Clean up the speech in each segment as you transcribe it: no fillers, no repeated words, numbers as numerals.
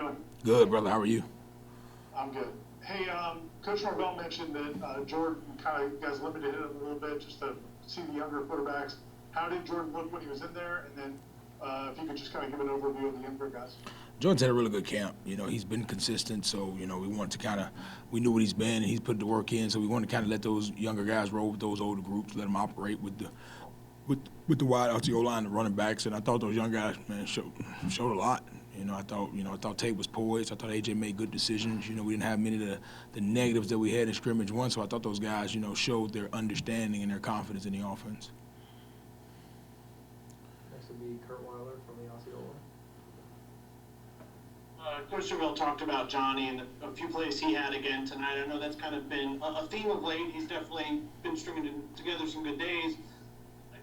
doing? Good, brother. How are you? I'm good. Hey, Coach Norvell mentioned that Jordan kind of, you guys limited him a little bit just to see the younger quarterbacks. How did Jordan look when he was in there? And then if you could just kind of give an overview of the younger guys. Jordan's had a really good camp. He's been consistent, so, we wanted to we knew what he's been, and he's put the work in, so we wanted to kind of let those younger guys roll with those older groups, let them operate with the wide out the O-line, the running backs, and I thought those young guys, man, showed a lot. I thought Tate was poised. I thought AJ made good decisions. We didn't have many of the negatives that we had in scrimmage one, so I thought those guys, showed their understanding and their confidence in the offense. Next would be Kurt Weiler from the Osceola. Coach Norvell talked about Johnny and a few plays he had again tonight. I know that's kind of been a theme of late. He's definitely been stringing together some good days.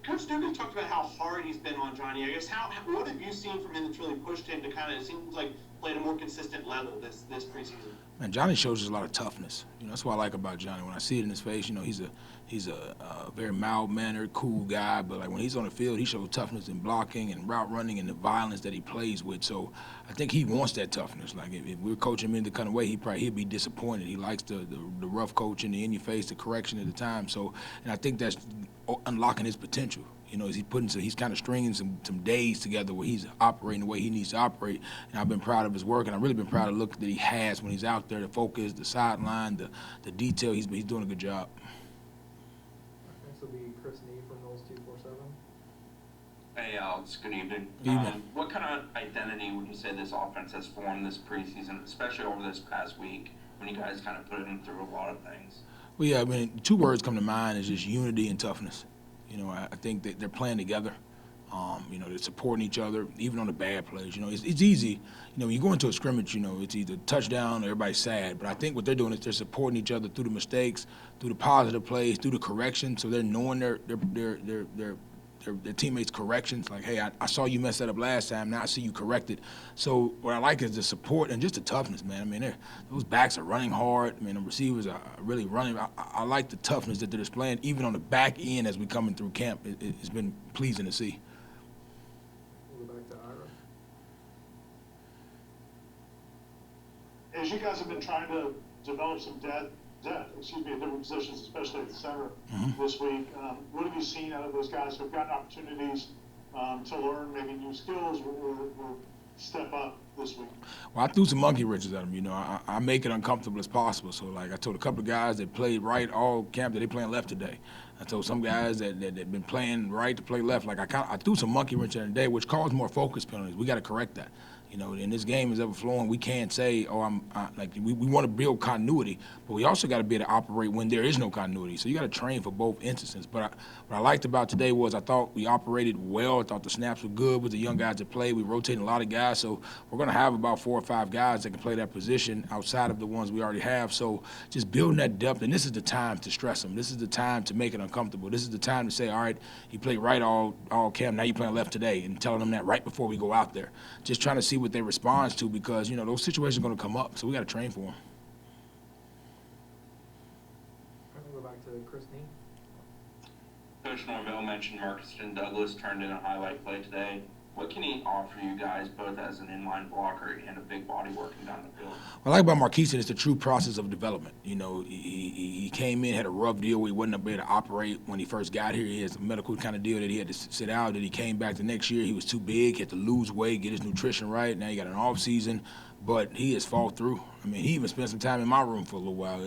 Coach Dugan talked about how hard he's been on Johnny. I guess what have you seen from him that's really pushed him to kind of, it seems like, play at a more consistent level this preseason? Man, Johnny shows us a lot of toughness. That's what I like about Johnny. When I see it in his face, he's a very mild-mannered, cool guy. But like when he's on the field, he shows toughness in blocking and route running and the violence that he plays with. So I think he wants that toughness. Like if we're coaching him in the kind of way, he'd be disappointed. He likes the rough coaching, the in-your-face, the correction at the time. So, and I think that's unlocking his potential. He's kind of stringing some days together where he's operating the way he needs to operate. And I've been proud of his work, and I've really been proud of the look that he has when he's out there, the focus, the sideline, the detail. He's doing a good job. Next will be Chris Nee from Knowles 247. Hey, Alex. Good evening. Good evening. What kind of identity would you say this offense has formed this preseason, especially over this past week when you guys kind of put him through a lot of things? Well, yeah, I mean, two words come to mind is just unity and toughness. I think that they're playing together. They're supporting each other, even on the bad plays. It's easy. When you go into a scrimmage, it's either touchdown or everybody's sad. But I think what they're doing is they're supporting each other through the mistakes, through the positive plays, through the correction. So they're knowing their teammates' corrections. Like, hey, I saw you mess that up last time. Now I see you correct it. So what I like is the support and just the toughness, man. I mean, those backs are running hard. I mean, the receivers are really running. I like the toughness that they're displaying, even on the back end as we're coming through camp. It's been pleasing to see. We'll go back to Ira. As you guys have been trying to develop some depth, at different positions, especially at the center this week, what have you seen out of those guys who have gotten opportunities to learn maybe new skills or step up this week? Well, I threw some monkey wrenches at them. I make it uncomfortable as possible. So, like, I told a couple of guys that played right all camp that they playing left today. I told some guys that been playing right to play left. Like, I threw some monkey wrenches at them today, which caused more focus penalties. We got to correct that. In this game is ever flowing, we can't say, we want to build continuity, but we also got to be able to operate when there is no continuity. So you got to train for both instances. But what I liked about today was I thought we operated well. I thought the snaps were good with the young guys that played. We rotated a lot of guys, so we're going to have about 4 or 5 guys that can play that position outside of the ones we already have. So just building that depth, and this is the time to stress them. This is the time to make it uncomfortable. This is the time to say, all right, you played right all camp, now you playing left today, and telling them that right before we go out there. Just trying to see what they respond to, because those situations are going to come up, so we got to train for them. I'm going to go back to Chris Nee. Coach Norvell mentioned Marcuston Douglas turned in a highlight play today. What can he offer you guys both as an inline blocker and a big body working down the field? What I like about Marquise is the true process of development. He came in, had a rough deal where he wasn't able to operate when he first got here. He has a medical kind of deal that he had to sit out. Then he came back the next year. He was too big, had to lose weight, get his nutrition right. Now he got an off season, but he has fought through. I mean, he even spent some time in my room for a little while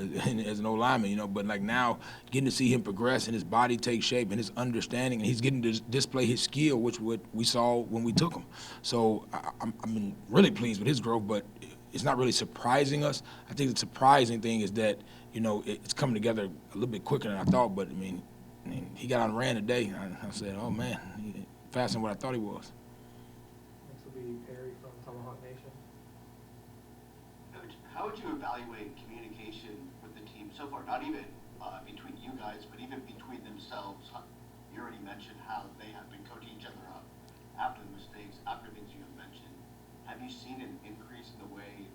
as an old lineman, but like now getting to see him progress and his body take shape and his understanding, and he's getting to display his skill, which what we saw when we took him. So I'm really pleased with his growth, but it's not really surprising us. I think the surprising thing is that, it's coming together a little bit quicker than I thought, but I mean he got out and ran today. I said, oh man, he's faster than what I thought he was. Next will be Perry from Tomahawk Nation. How would you evaluate communication with the team so far? Not even between you guys, but even between themselves. You already mentioned how they have been coaching each other up after the mistakes, after things you have mentioned. Have you seen an increase in the way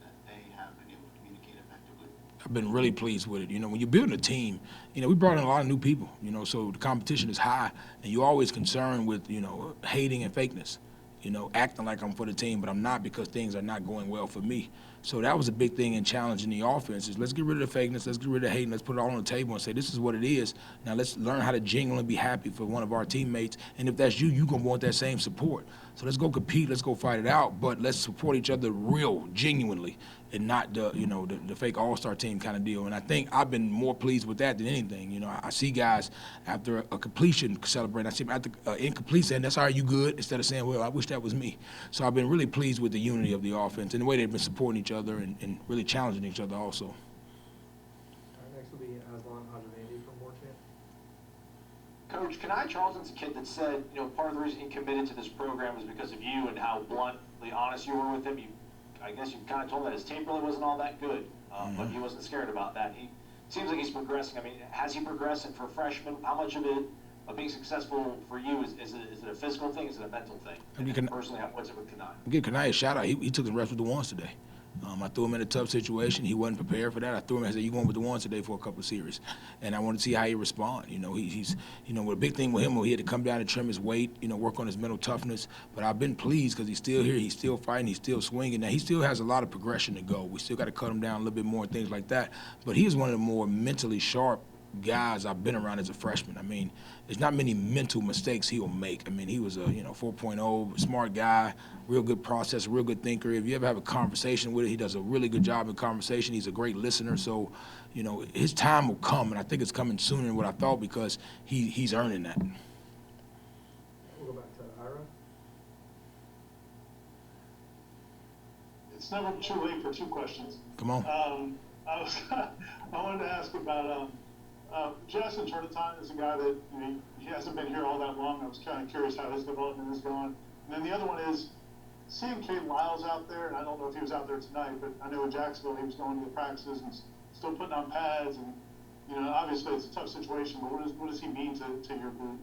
that they have been able to communicate effectively? I've been really pleased with it. When you're building a team, we brought in a lot of new people, so the competition is high, and you're always concerned with, hating and fakeness. acting like I'm for the team, but I'm not because things are not going well for me. So that was a big thing in challenging the offense is let's get rid of the fakeness, let's get rid of the hating, let's put it all on the table and say this is what it is. Now let's learn how to genuinely be happy for one of our teammates. And if that's you, you're going to want that same support. So let's go compete, let's go fight it out, but let's support each other real, genuinely, and not the fake all-star team kind of deal. And I think I've been more pleased with that than anything. I see guys after a completion celebrating. I see them after incomplete saying, that's all right, you good, instead of saying, well, I wish that was me. So I've been really pleased with the unity of the offense and the way they've been supporting each other and really challenging each other also. All right, next will be NoleGameday from Warchant. Coach, Kanai Charlton's a kid that said, part of the reason he committed to this program was because of you and how bluntly honest you were with him. I guess you kind of told that his tape really wasn't all that good, but he wasn't scared about that. He seems like he's progressing. I mean, has he progressed? And for a freshman, how much of it, of being successful for you, is it a physical thing? Is it a mental thing? And personally, what's it with Kanai? Give Kanai a shout out. He took the reps with the ones today. I threw him in a tough situation. He wasn't prepared for that. I threw him and said, "You're going with the ones today for a couple of series," and I wanted to see how he respond. He's what a big thing with him, he had to come down and trim his weight, work on his mental toughness. But I've been pleased because he's still here, he's still fighting, he's still swinging. Now he still has a lot of progression to go. We still got to cut him down a little bit more and things like that. But he is one of the more mentally sharp guys I've been around as a freshman. I mean, there's not many mental mistakes he'll make. I mean, he was a 4.0, smart guy, real good processor, real good thinker. If you ever have a conversation with him, he does a really good job in conversation. He's a great listener. So, his time will come, and I think it's coming sooner than what I thought because he's earning that. We'll go back to Ira. It's never too late for two questions. Come on. I wanted to ask about Justin Turnitin is a guy that he hasn't been here all that long. I was kind of curious how his development is going. And then the other one is seeing Caden Lyles out there, and I don't know if he was out there tonight, but I know in Jacksonville he was going to the practices and still putting on pads. And obviously it's a tough situation, but what does he mean to your group?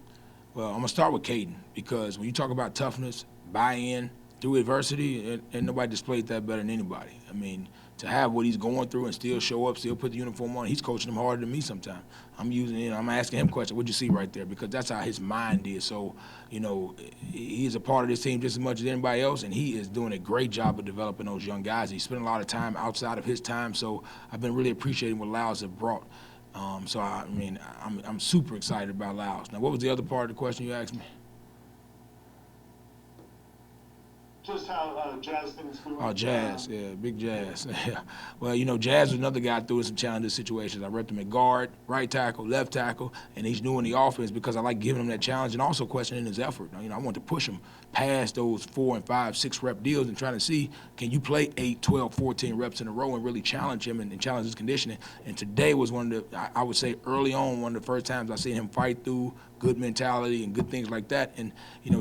Well, I'm gonna start with Caden because when you talk about toughness, buy-in through adversity, and nobody displayed that better than anybody. I mean, to have what he's going through and still show up, still put the uniform on, he's coaching them harder than me sometimes. I'm asking him questions, what'd you see right there? Because that's how his mind is. So, he's a part of this team just as much as anybody else, and he is doing a great job of developing those young guys. He's spending a lot of time outside of his time, so I've been really appreciating what Lyles have brought. So, I'm super excited about Lyles. Now, what was the other part of the question you asked me? Just how Jazz things doing. Oh, Jazz, yeah, big Jazz. Yeah. Well, Jazz was another guy through some challenging situations. I repped him at guard, right tackle, left tackle, and he's new in the offense because I like giving him that challenge and also questioning his effort. I want to push him past those 4 and 5, 6 rep deals and trying to see, can you play 8, 12, 14 reps in a row and really challenge him and challenge his conditioning. And today was one of the, I would say early on, one of the first times I seen him fight through good mentality and good things like that. And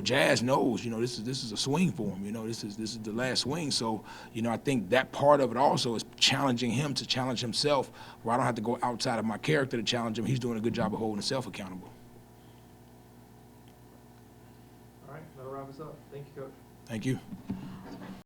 Jazz knows, this is a swing for him. This is the last swing. So I think that part of it also is challenging him to challenge himself, where I don't have to go outside of my character to challenge him. He's doing a good job of holding himself accountable. All right, that'll wrap us up. Thank you, Coach. Thank you.